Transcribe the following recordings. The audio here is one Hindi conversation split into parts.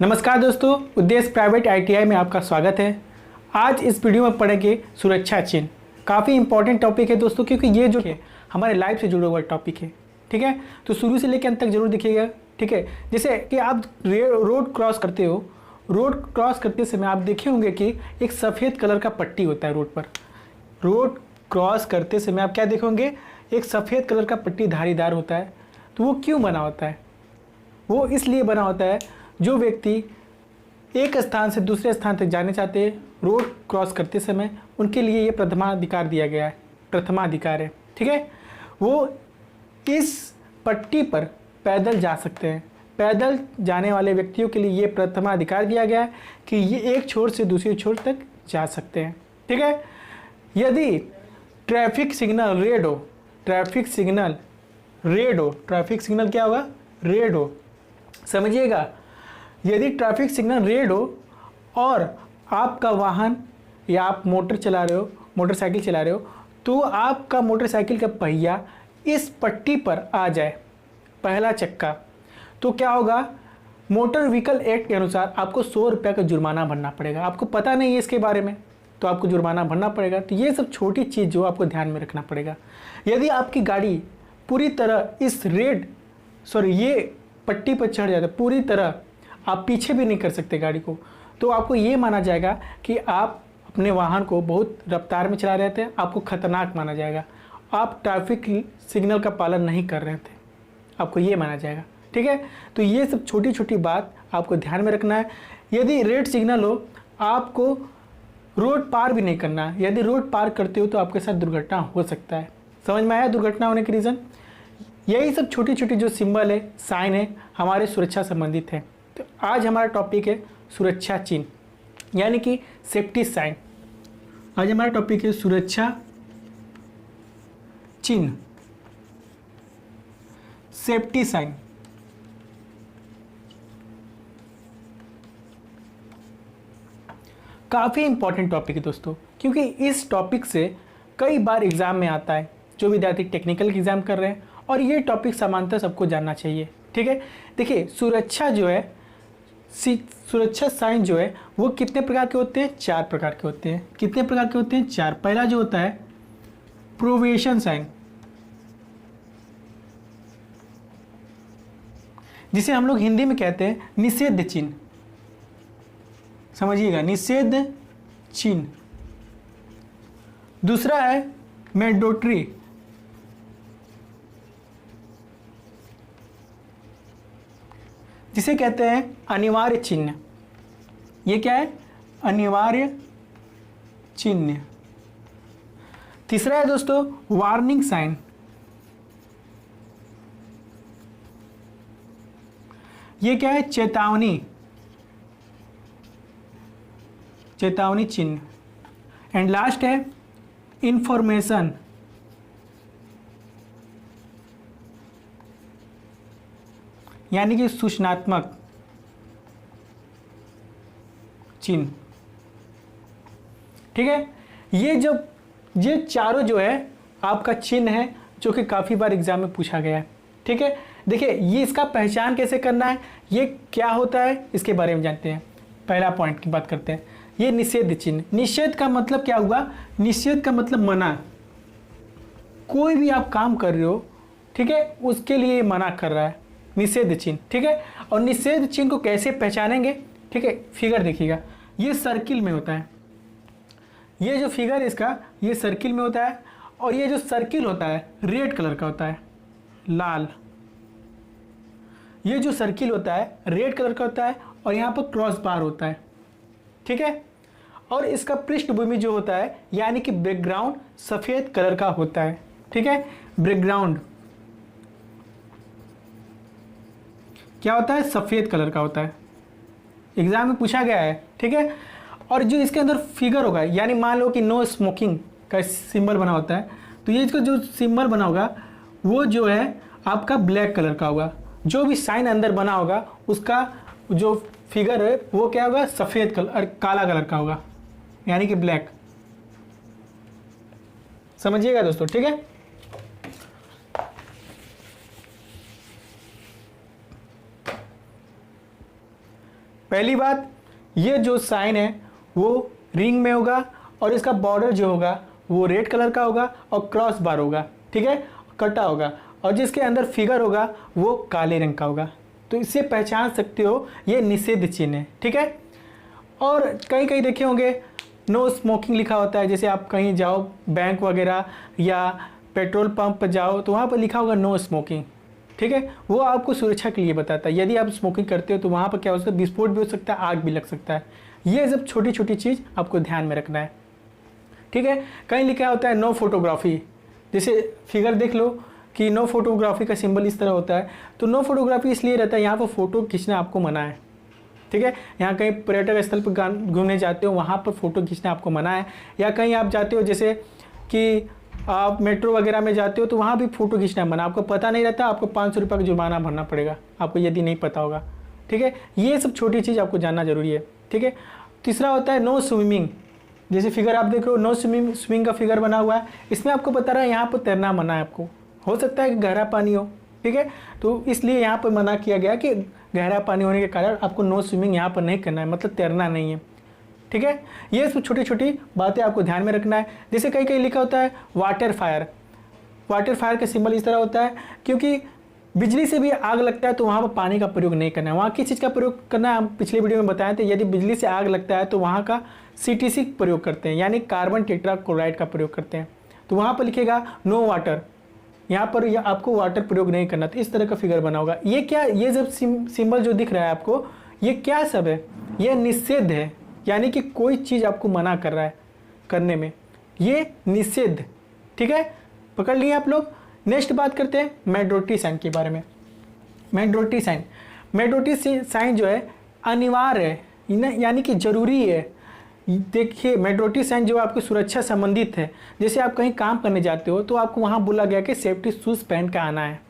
नमस्कार दोस्तों, उद्देश्य प्राइवेट आईटीआई में आपका स्वागत है। आज इस वीडियो में पढ़ेंगे सुरक्षा चिन्ह। काफ़ी इंपॉर्टेंट टॉपिक है दोस्तों, क्योंकि ये जो है हमारे लाइफ से जुड़ा हुआ टॉपिक है। ठीक है, तो शुरू से लेकर अंत तक जरूर देखिएगा। ठीक है, जैसे कि आप रोड क्रॉस करते हो, रोड क्रॉस करते समय आप देखे होंगे कि एक सफ़ेद कलर का पट्टी होता है रोड पर। रोड क्रॉस करते समय आप क्या देखोगे, एक सफ़ेद कलर का पट्टी धारीदार होता है। तो वो क्यों बना होता है? वो इसलिए बना होता है, जो व्यक्ति एक स्थान से दूसरे स्थान तक जाने चाहते हैं रोड क्रॉस करते समय, उनके लिए ये प्रथमाधिकार दिया गया है, प्रथमाधिकार है। ठीक है, वो इस पट्टी पर पैदल जा सकते हैं। पैदल जाने वाले व्यक्तियों के लिए ये प्रथमाधिकार दिया गया है कि ये एक छोर से दूसरी छोर तक जा सकते हैं। ठीक है, यदि ट्रैफिक सिग्नल रेड हो, ट्रैफिक सिग्नल रेड हो, ट्रैफिक सिग्नल क्या होगा? रेड हो। समझिएगा, यदि ट्रैफिक सिग्नल रेड हो और आपका वाहन या आप मोटर चला रहे हो, मोटरसाइकिल चला रहे हो, तो आपका मोटरसाइकिल का पहिया इस पट्टी पर आ जाए, पहला चक्का, तो क्या होगा? मोटर व्हीकल एक्ट के अनुसार आपको 100 रुपये का जुर्माना भरना पड़ेगा। आपको पता नहीं है इसके बारे में, तो आपको जुर्माना भरना पड़ेगा। तो ये सब छोटी चीज़ जो आपको ध्यान में रखना पड़ेगा। यदि आपकी गाड़ी पूरी तरह इस ये पट्टी पर चढ़ जाता है, पूरी तरह आप पीछे भी नहीं कर सकते गाड़ी को, तो आपको ये माना जाएगा कि आप अपने वाहन को बहुत रफ्तार में चला रहे थे, आपको खतरनाक माना जाएगा, आप ट्रैफिक सिग्नल का पालन नहीं कर रहे थे, आपको ये माना जाएगा। ठीक है, तो ये सब छोटी छोटी बात आपको ध्यान में रखना है। यदि रेड सिग्नल हो, आपको रोड पार भी नहीं करना है। यदि रोड पार करते हो तो आपके साथ दुर्घटना हो सकता है। समझ में आया दुर्घटना होने के रीज़न? यही सब छोटी छोटी जो सिंबल है, साइन है, हमारे सुरक्षा संबंधित है। तो आज हमारा टॉपिक है सुरक्षा चिन्ह, यानी कि सेफ्टी साइन। आज हमारा टॉपिक है सुरक्षा चिन्ह, सेफ्टी साइन। काफ़ी इंपॉर्टेंट टॉपिक है दोस्तों, क्योंकि इस टॉपिक से कई बार एग्जाम में आता है। जो विद्यार्थी टेक्निकल की एग्जाम कर रहे हैं, और ये टॉपिक सामान्यतः सबको जानना चाहिए। ठीक है, देखिए सुरक्षा जो है, सुरक्षा साइन जो है वो कितने प्रकार के होते हैं? 4 प्रकार के होते हैं। कितने प्रकार के होते हैं? 4। पहला जो होता है प्रोवेशन साइन, जिसे हम लोग हिंदी में कहते हैं निषेध चिन्ह। समझिएगा, निषेध चिन्ह। दूसरा है मैंडेटरी, जिसे कहते हैं अनिवार्य चिन्ह। ये क्या है? अनिवार्य चिन्ह। तीसरा है दोस्तों वार्निंग साइन। ये क्या है? चेतावनी, चेतावनी चिन्ह। एंड लास्ट है इंफॉर्मेशन, यानी कि सूचनात्मक चिन्ह। ठीक है, ये चारों जो है आपका चिन्ह है, जो कि काफ़ी बार एग्जाम में पूछा गया है। ठीक है, देखिए ये इसका पहचान कैसे करना है, ये क्या होता है, इसके बारे में जानते हैं। पहला पॉइंट की बात करते हैं, ये निषेध चिन्ह। निषेध का मतलब क्या हुआ? निषेध का मतलब मना। कोई भी आप काम कर रहे हो, ठीक है, उसके लिए ये मना कर रहा है, निषेध चिन्ह। ठीक है, और निषेध चिन्ह को कैसे पहचानेंगे? ठीक है, फिगर देखिएगा, ये सर्किल में होता है। ये जो फिगर इसका, ये सर्किल में होता है, और ये जो सर्किल होता है रेड कलर का होता है, लाल। ये जो सर्किल होता है रेड कलर का होता है, और यहाँ पर क्रॉस बार होता है। ठीक है, और इसका पृष्ठभूमि जो होता है, यानी कि बैकग्राउंड सफ़ेद कलर का होता है। ठीक है, बैकग्राउंड क्या होता है? सफ़ेद कलर का होता है, एग्जाम में पूछा गया है। ठीक है, और जो इसके अंदर फिगर होगा, यानी मान लो कि नो स्मोकिंग का सिंबल बना होता है, तो ये इसका जो सिंबल बना होगा वो जो है आपका ब्लैक कलर का होगा। जो भी साइन अंदर बना होगा उसका जो फिगर है वो क्या होगा? सफ़ेद कलर, काला कलर का होगा, यानी कि ब्लैक। समझिएगा दोस्तों। ठीक है, पहली बात, ये जो साइन है वो रिंग में होगा और इसका बॉर्डर जो होगा वो रेड कलर का होगा और क्रॉस बार होगा, ठीक है, कटा होगा, और जिसके अंदर फिगर होगा वो काले रंग का होगा। तो इससे पहचान सकते हो ये निषेध चिन्ह है, ठीक है। और कहीं कहीं देखे होंगे नो स्मोकिंग लिखा होता है, जैसे आप कहीं जाओ बैंक वगैरह या पेट्रोल पंप पर जाओ तो वहाँ पर लिखा होगा नो स्मोकिंग, ठीक है। वो आपको सुरक्षा के लिए बताता है, यदि आप स्मोकिंग करते हो तो वहाँ पर क्या हो सकता है, विस्फोट भी हो सकता है, आग भी लग सकता है। ये सब छोटी छोटी चीज़ आपको ध्यान में रखना है, ठीक है। कहीं लिखा होता है नो फोटोग्राफी, जैसे फिगर देख लो कि नो फोटोग्राफी का सिंबल इस तरह होता है, तो नो फोटोग्राफी इसलिए रहता है यहाँ पर फ़ोटो खींचना आपको मना है, ठीक है। यहाँ कहीं पर्यटक स्थल पर घूमने जाते हो वहाँ पर फ़ोटो खींचना आपको मना है, या कहीं आप जाते हो जैसे कि आप मेट्रो वगैरह में जाते हो तो वहाँ भी फ़ोटो खींचना मना, आपको पता नहीं रहता, आपको 500 रुपये का जुर्माना भरना पड़ेगा आपको यदि नहीं पता होगा, ठीक है। ये सब छोटी चीज़ आपको जानना जरूरी है, ठीक है। तीसरा होता है नो स्विमिंग, जैसे फिगर आप देख रहे हो नो स्विमिंग का फिगर बना हुआ है, इसमें आपको बता रहा है यहाँ पर तैरना मना है, आपको हो सकता है कि गहरा पानी हो, ठीक है, तो इसलिए यहाँ पर मना किया गया कि गहरा पानी होने के कारण आपको नो स्विमिंग यहाँ पर नहीं करना है, मतलब तैरना नहीं है, ठीक है। ये सब छोटी छोटी बातें आपको ध्यान में रखना है। जैसे कहीं कहीं लिखा होता है वाटर फायर, वाटर फायर का सिंबल इस तरह होता है क्योंकि बिजली से भी आग लगता है तो वहाँ पर पानी का प्रयोग नहीं करना है, वहाँ किस चीज़ का प्रयोग करना है हम पिछले वीडियो में बताए थे। यदि बिजली से आग लगता है तो वहाँ का CTC प्रयोग करते हैं, यानी कार्बन टेट्राक्लोराइड का प्रयोग करते हैं, तो वहाँ पर लिखेगा नो वाटर, यहाँ पर आपको वाटर प्रयोग नहीं करना। तो इस तरह का फिगर बना होगा। ये क्या, ये जब सिंबल जो दिख रहा है आपको, ये क्या सब है, ये निषेध है, यानी कि कोई चीज़ आपको मना कर रहा है करने में, ये निषेध, ठीक है, पकड़ लिए आप लोग। नेक्स्ट बात करते हैं मैजॉरिटी साइन के बारे में। मैजॉरिटी साइन, मैजॉरिटी साइन जो है अनिवार्य है, यानी कि जरूरी है। देखिए मैजॉरिटी साइन जो आपकी सुरक्षा संबंधित है, जैसे आप कहीं काम करने जाते हो तो आपको वहाँ बोला गया कि सेफ्टी शूज़ पहन के आना है,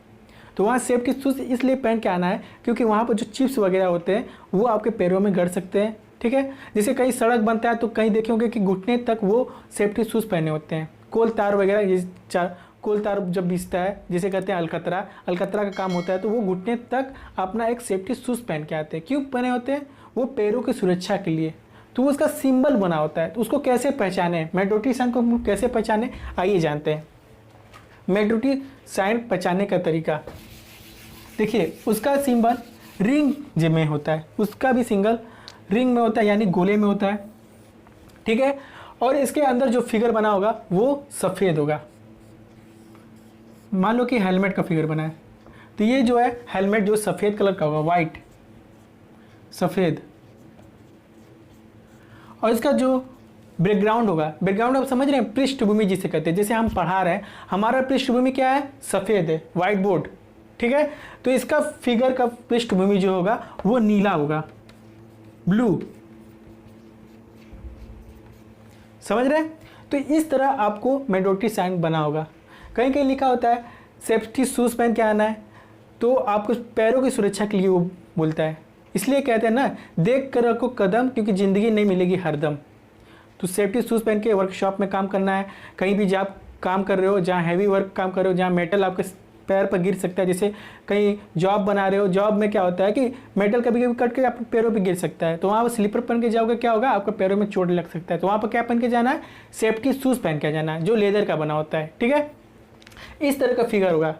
तो वहाँ सेफ्टी शूज़ इसलिए पहन के आना है क्योंकि वहाँ पर जो चिप्स वगैरह होते हैं वो आपके पैरों में गड़ सकते हैं, ठीक है। जैसे कहीं सड़क बनता है तो कहीं देखे होंगे कि घुटने तक वो सेफ्टी शूज़ पहने होते हैं। कोल तार वगैरह, ये कोल तार जब बिछता है जिसे कहते हैं अलकतरा, अलकतरा का काम होता है, तो वो घुटने तक अपना एक सेफ्टी शूज़ पहन के आते हैं। क्यों पहने होते हैं, वो पैरों की सुरक्षा के लिए, तो उसका सिंबल बना होता है। तो उसको कैसे पहचाने, मैजॉरिटी साइन को कैसे पहचाने, आइए जानते हैं। मैजॉरिटी साइन पहचानने का तरीका देखिए, उसका सिंबल रिंग में होता है, उसका भी सिंगल रिंग में होता है, यानी गोले में होता है, ठीक है। और इसके अंदर जो फिगर बना होगा वो सफ़ेद होगा। मान लो कि हेलमेट का फिगर बना है, तो ये जो है हेलमेट जो सफ़ेद कलर का होगा, वाइट सफ़ेद, और इसका जो बैकग्राउंड होगा, बैकग्राउंड आप समझ रहे हैं, पृष्ठभूमि जिसे कहते हैं। जैसे हम पढ़ा रहे हैं, हमारा पृष्ठभूमि क्या है, सफ़ेद है, वाइट बोर्ड, ठीक है, तो इसका फिगर का पृष्ठभूमि जो होगा वो नीला होगा, ब्लू, समझ रहे हैं। तो इस तरह आपको मैजॉरिटी साइन बना होगा। कहीं कहीं लिखा होता है सेफ्टी शूज़ पहन के आना है, तो आपको पैरों की सुरक्षा के लिए वो बोलता है, इसलिए कहते हैं ना, देख कर रखो कदम क्योंकि ज़िंदगी नहीं मिलेगी हरदम। तो सेफ्टी शूज़ पहन के वर्कशॉप में काम करना है, कहीं भी जहाँ काम कर रहे हो, जहाँ हैवी वर्क काम कर रहे हो, जहाँ मेटल आपके पैर पर गिर सकता है, जैसे कहीं जॉब बना रहे हो, जॉब में क्या होता है कि मेटल कभी कभी कट के आपके पैरों पे गिर सकता है, तो वहाँ पर स्लीपर पहन के जाओगे, क्या होगा, आपके पैरों में चोट लग सकता है। तो वहाँ पर क्या पहन के जाना है, सेफ्टी शूज़ पहन के जाना है जो लेदर का बना होता है, ठीक है। इस तरह का फिगर होगा,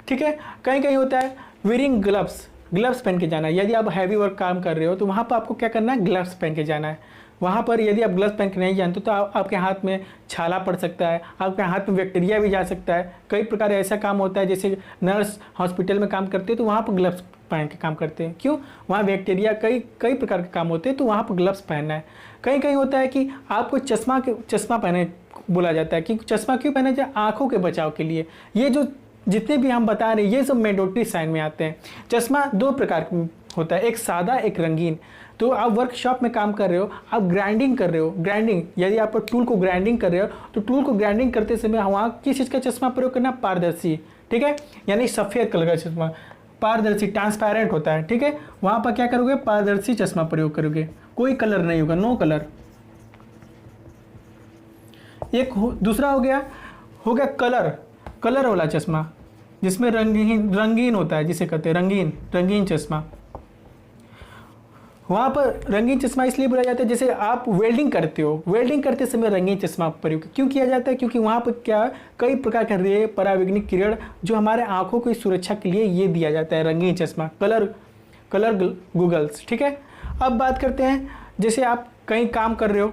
ठीक है। कहीं कहीं होता है वेयरिंग ग्लव्स, ग्लव्स पहन के जाना है। यदि आप हैवी वर्क काम कर रहे हो तो वहाँ पर आपको क्या करना है, ग्लव्स पहन के जाना है। वहाँ पर यदि आप ग्लव्स पहन के नहीं जानते तो आपके हाथ में छाला पड़ सकता है, आपके हाथ में बैक्टीरिया भी जा सकता है। कई प्रकार ऐसा काम होता है, जैसे नर्स हॉस्पिटल में काम करते हैं तो वहाँ पर ग्लव्स पहन के काम करते हैं। क्यों, वहाँ बैक्टीरिया कई प्रकार के काम होते हैं, तो वहाँ पर ग्लव्स पहनना है। कहीं कहीं होता है कि आपको चश्मा पहने बोला जाता है कि चश्मा क्यों पहना जाए, आँखों के बचाव के लिए। ये जो जितने भी हम बता रहे हैं ये सब मैजॉरिटी साइन में आते हैं। चश्मा दो प्रकार का होता है, एक सादा एक रंगीन। तो आप वर्कशॉप में काम कर रहे हो, आप ग्राइंडिंग कर रहे हो, ग्राइंडिंग यदि आप टूल को ग्राइंडिंग कर रहे हो तो टूल को ग्राइंडिंग करते समय वहाँ किस चीज़ का चश्मा प्रयोग करना, पारदर्शी, ठीक है, यानी सफ़ेद कलर का चश्मा, पारदर्शी ट्रांसपेरेंट होता है, ठीक है। वहाँ पर क्या करोगे, पारदर्शी चश्मा प्रयोग करोगे, कोई कलर नहीं होगा, नो कलर। एक दूसरा हो गया कलर वाला चश्मा, जिसमें रंगीन होता है, जिसे कहते हैं रंगीन चश्मा। वहाँ पर रंगीन चश्मा इसलिए बोला जाता है, जैसे आप वेल्डिंग करते हो, वेल्डिंग करते समय रंगीन चश्मा प्रयोग क्यों किया जाता है? क्योंकि वहाँ पर क्या कई प्रकार के रे परावैज्ञानिक किरण जो हमारे आंखों की सुरक्षा के लिए ये दिया जाता है रंगीन चश्मा, कलर गूगल्स। ठीक है, अब बात करते हैं, जैसे आप कहीं काम कर रहे हो,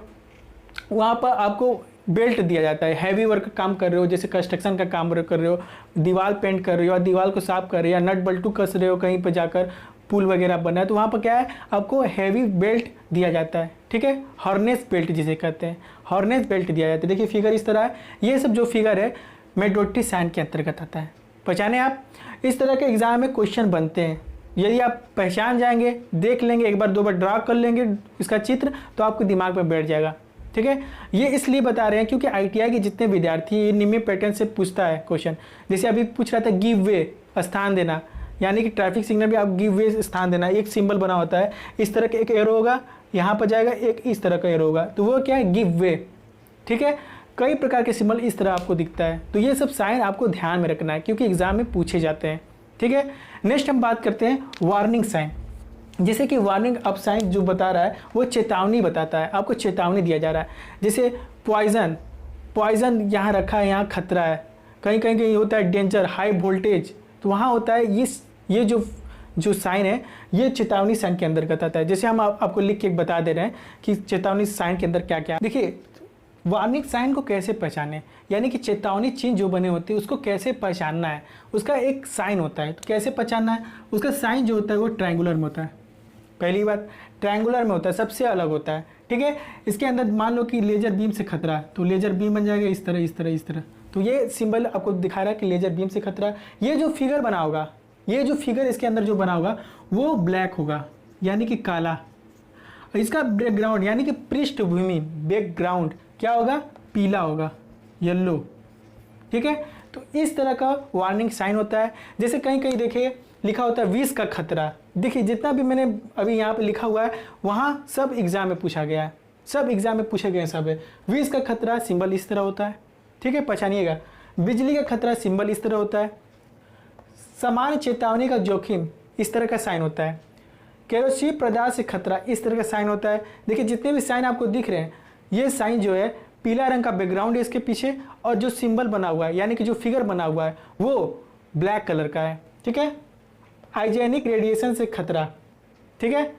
वहाँ पर आपको बेल्ट दिया जाता है, हैवी वर्क काम कर रहे हो, जैसे कंस्ट्रक्शन का काम कर रहे हो, दीवार पेंट कर रहे हो या दीवार को साफ कर रहे हो या नट बल्टू कस रहे हो, कहीं पर जाकर पुल वगैरह बना है, तो वहाँ पर क्या है, आपको हैवी बेल्ट दिया जाता है। ठीक है, हार्नेस बेल्ट जिसे कहते हैं, हार्नेस बेल्ट दिया जाता है। देखिए फिगर इस तरह है, ये सब जो फिगर है मेडोट्री साइन के अंतर्गत आता है। पहचाने आप, इस तरह के एग्जाम में क्वेश्चन बनते हैं, यदि आप पहचान जाएंगे, देख लेंगे, एक बार दो बार ड्रा कर लेंगे इसका चित्र, तो आपके दिमाग में बैठ जाएगा। ठीक है, ये इसलिए बता रहे हैं क्योंकि ITI के जितने विद्यार्थी ये निम्न पैटर्न से पूछता है क्वेश्चन। जैसे अभी पूछ रहा था गिव वे, स्थान देना, यानी कि ट्रैफिक सिग्नल भी आप गिव वे स्थान देना, एक सिंबल बना होता है, इस तरह का एक एरो होगा, यहाँ पर जाएगा, एक इस तरह का एरो होगा, तो वो क्या है, गिव वे। ठीक है, कई प्रकार के सिंबल इस तरह आपको दिखता है, तो ये सब साइन आपको ध्यान में रखना है क्योंकि एग्जाम में पूछे जाते हैं। ठीक है, नेक्स्ट हम बात करते हैं वार्निंग साइन। जैसे कि वार्निंग अप साइन जो बता रहा है वो चेतावनी बताता है, आपको चेतावनी दिया जा रहा है। जैसे पॉइजन यहाँ रखा है, यहाँ खतरा है, कहीं कहीं कहीं होता है डेंजर, हाई वोल्टेज, तो वहाँ होता है ये जो साइन है ये चेतावनी साइन के अंदर आता है। जैसे हम आपको लिख के बता दे रहे हैं कि चेतावनी साइन के अंदर क्या क्या। देखिए वार्निंग साइन को कैसे पहचाने, यानी कि चेतावनी चिन्ह जो बने होते हैं उसको कैसे पहचानना है, उसका एक साइन होता है, तो कैसे पहचानना है, उसका साइन जो होता है वो ट्रायंगुलर में होता है। पहली बात ट्रायंगुलर में होता है, सबसे अलग होता है। ठीक है, इसके अंदर मान लो कि लेजर बीम से खतरा है, तो लेजर बीम बन जाएगा इस तरह इस तरह इस तरह, तो ये सिंबल आपको दिखा रहा है कि लेजर बीम से खतरा है। ये जो फिगर बना होगा, ये जो फिगर इसके अंदर जो बना होगा वो ब्लैक होगा, यानी कि काला। इसका बैकग्राउंड यानी कि पृष्ठभूमि, बैकग्राउंड क्या होगा, पीला होगा, येलो। ठीक है, तो इस तरह का वार्निंग साइन होता है। जैसे कहीं कहीं देखिए लिखा होता है विष का खतरा, देखिए जितना भी मैंने अभी यहाँ पे लिखा हुआ है वहाँ सब एग्जाम में पूछा गया है, सब एग्जाम में पूछे गए सब है। विष का खतरा सिंबल इस तरह होता है। ठीक है, पहचानिएगा। बिजली का खतरा सिंबल इस तरह होता है। सामान्य चेतावनी का जोखिम इस तरह का साइन होता है। केरोसिन पदार्थ से खतरा इस तरह का साइन होता है। देखिए जितने भी साइन आपको दिख रहे हैं, ये साइन जो है पीला रंग का बैकग्राउंड है इसके पीछे, और जो सिंबल बना हुआ है यानी कि जो फिगर बना हुआ है वो ब्लैक कलर का है। ठीक है, आइजेनिक रेडिएशन से खतरा, ठीक है,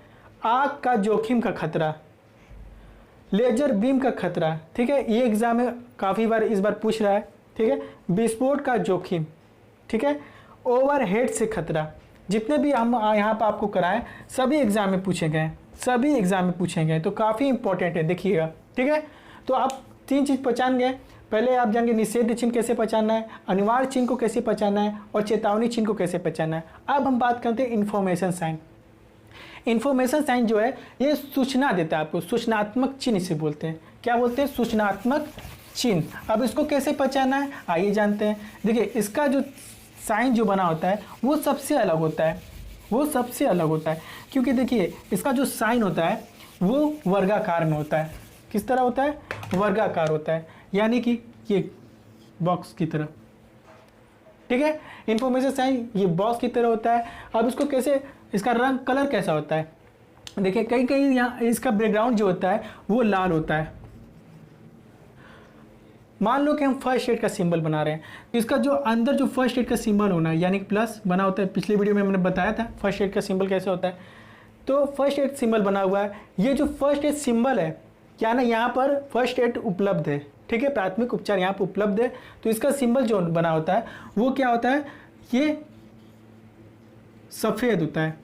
आग का जोखिम का खतरा, लेजर बीम का खतरा। ठीक है, ये एग्जाम में काफ़ी बार इस बार पूछ रहा है। ठीक है, विस्फोट का जोखिम। ठीक है, ओवरहेड से खतरा। जितने भी हम यहाँ पर आपको कराएं सभी एग्जाम में पूछे गए, सभी एग्जाम में पूछे गए, तो काफ़ी इंपॉर्टेंट है, देखिएगा। ठीक है, तो आप तीन चीज़ पहचान गए। पहले आप जानेंगे निषेध चिन्ह कैसे पहचानना है, अनिवार्य चिन्ह को कैसे पहचानना है, और चेतावनी चिन्ह को कैसे पहचानना है। अब हम बात करते हैं इन्फॉर्मेशन साइन। इन्फॉर्मेशन साइन जो है ये सूचना देता है आपको, सूचनात्मक चिन्ह इसे बोलते हैं। क्या बोलते हैं, सूचनात्मक चिन्ह। अब इसको कैसे पहचानना है आइए जानते हैं। देखिए इसका जो साइन जो बना होता है वो सबसे अलग होता है, वो सबसे अलग होता है, क्योंकि देखिए इसका जो साइन होता है वो वर्गाकार में होता है। किस तरह होता है, वर्गाकार होता है, यानी कि ये बॉक्स की तरह। ठीक है, इन्फॉर्मेशन साइन ये बॉक्स की तरह होता है। अब इसको कैसे, इसका रंग कलर कैसा होता है, देखिए कहीं कहीं यहाँ इसका बैकग्राउंड जो होता है वो लाल होता है। मान लो कि हम फर्स्ट एड का सिंबल बना रहे हैं, तो इसका जो अंदर जो फर्स्ट एड का सिंबल होना है यानी कि प्लस बना होता है। पिछले वीडियो में मैंने बताया था फर्स्ट एड का सिंबल कैसे होता है। तो फर्स्ट एड सिंबल बना हुआ है, ये जो फर्स्ट एड सिंबल है क्या ना, यहाँ पर फर्स्ट एड उपलब्ध है। ठीक है, प्राथमिक उपचार यहाँ पर उपलब्ध है, तो इसका सिंबल जो बना होता है वो क्या होता है, ये सफ़ेद होता है।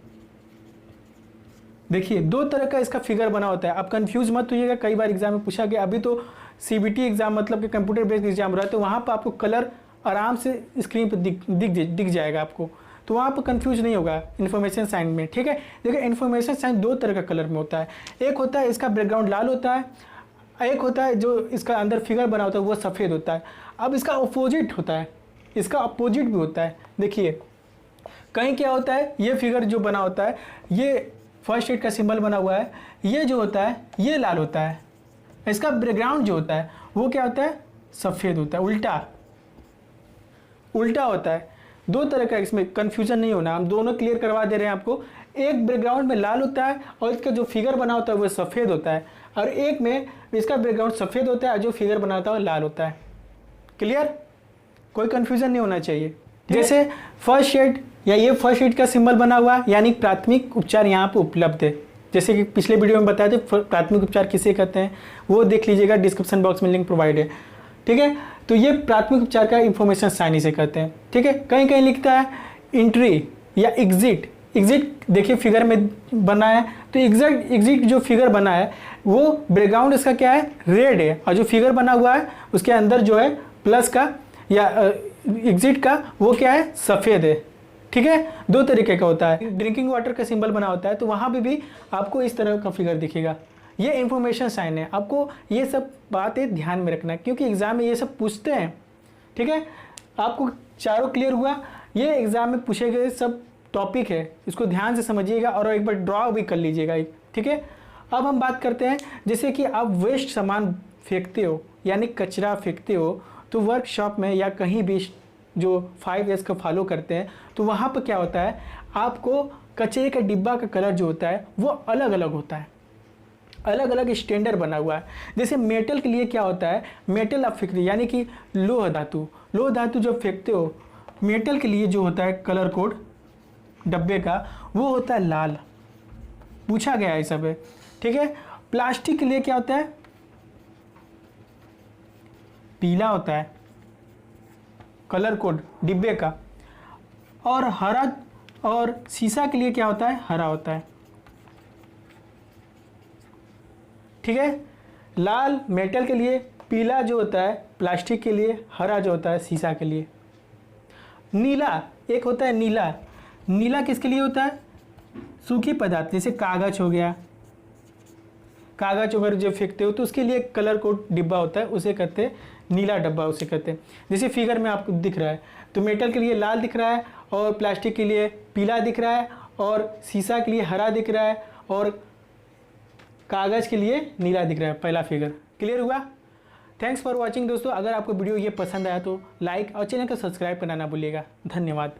देखिए दो तरह का इसका फिगर बना होता है, आप कंफ्यूज मत होइएगा, कई बार एग्जाम में पूछा गया। अभी तो CBT एग्जाम मतलब कि कंप्यूटर बेस्ड एग्जाम रहा है, तो वहाँ पर आपको कलर आराम से स्क्रीन पर दिख जाएगा आपको, तो वहाँ पर कंफ्यूज नहीं होगा इन्फॉर्मेशन साइन में। ठीक है, देखिए इन्फॉर्मेशन साइन दो तरह का कलर में होता है। एक होता है इसका बैकग्राउंड लाल होता है, एक होता है जो इसका अंदर फिगर बना होता है वो सफ़ेद होता है। अब इसका अपोजिट होता है, इसका अपोजिट भी होता है। देखिए कहीं क्या होता है, ये फिगर जो बना होता है, ये फर्स्ट एड का सिंबल बना हुआ है, ये जो होता है ये लाल होता है। इसका बैकग्राउंड जो होता है वो क्या होता है, सफ़ेद होता है, उल्टा होता है। दो तरह का, इसमें कन्फ्यूजन नहीं होना, हम दोनों क्लियर करवा दे रहे हैं आपको। एक बैकग्राउंड में लाल होता है और इसका जो फिगर बना होता है वो सफ़ेद होता है, और एक में इसका बैकग्राउंड सफ़ेद होता है और जो फिगर बना होता है वो लाल होता है। क्लियर? कोई कन्फ्यूज़न नहीं होना चाहिए। जैसे फर्स्ट शेड या ये फर्स्ट शेड का सिंबल बना हुआ है, यानी प्राथमिक उपचार यहाँ पे उपलब्ध है। जैसे कि पिछले वीडियो में बताया था प्राथमिक उपचार किसे कहते हैं, वो देख लीजिएगा, डिस्क्रिप्शन बॉक्स में लिंक प्रोवाइड है। ठीक है, तो ये प्राथमिक उपचार का इंफॉर्मेशन साइनी से कहते हैं। ठीक है, कहीं कहीं लिखता है एंट्री या एग्जिट। एग्जिट देखिए फिगर में बना है, तो एग्जिट जो फिगर बना है वो बैकग्राउंड इसका क्या है, रेड है, और जो फिगर बना हुआ है उसके अंदर जो है प्लस का या एग्जिट का वो क्या है, सफ़ेद है। ठीक है, दो तरीके का होता है। ड्रिंकिंग वाटर का सिंबल बना होता है तो वहाँ पे भी आपको इस तरह का फिगर दिखेगा। ये इंफॉर्मेशन साइन है, आपको ये सब बातें ध्यान में रखना है क्योंकि एग्ज़ाम में ये सब पूछते हैं। ठीक है, आपको चारों क्लियर हुआ? ये एग्ज़ाम में पूछे गए सब टॉपिक है, इसको ध्यान से समझिएगा और एक बार ड्रॉ भी कर लीजिएगा। ठीक है, अब हम बात करते हैं जैसे कि आप वेस्ट सामान फेंकते हो यानी कचरा फेंकते हो, तो वर्कशॉप में या कहीं भी जो 5S का फॉलो करते हैं तो वहाँ पर क्या होता है, आपको कचरे का डिब्बा का कलर जो होता है वो अलग अलग होता है, अलग अलग स्टैंडर्ड बना हुआ है। जैसे मेटल के लिए क्या होता है, मेटल आप फेंकते यानी कि लोह धातु जब फेंकते हो, मेटल के लिए जो होता है कलर कोड डब्बे का वो होता है लाल, पूछा गया है सब है। ठीक है, प्लास्टिक के लिए क्या होता है, पीला होता है कलर कोड डिब्बे का, और हरा, और शीशा के लिए क्या होता है, हरा होता है। ठीक है, लाल मेटल के लिए, पीला जो होता है प्लास्टिक के लिए, हरा जो होता है शीशा के लिए। नीला एक होता है, नीला किसके लिए होता है, सूखी पदार्थ जैसे कागज हो गया, कागज अगर जो फेंकते हो तो उसके लिए कलर कोड डिब्बा होता है, उसे कहते हैं नीला डब्बा, उसे कहते हैं। जैसे फिगर में आपको दिख रहा है तो मेटल के लिए लाल दिख रहा है और प्लास्टिक के लिए पीला दिख रहा है और शीशा के लिए हरा दिख रहा है और कागज़ के लिए नीला दिख रहा है। पहला फिगर क्लियर हुआ? थैंक्स फॉर वॉचिंग दोस्तों। अगर आपको वीडियो ये पसंद आया तो लाइक और चैनल को सब्सक्राइब करना ना भूलिएगा। धन्यवाद।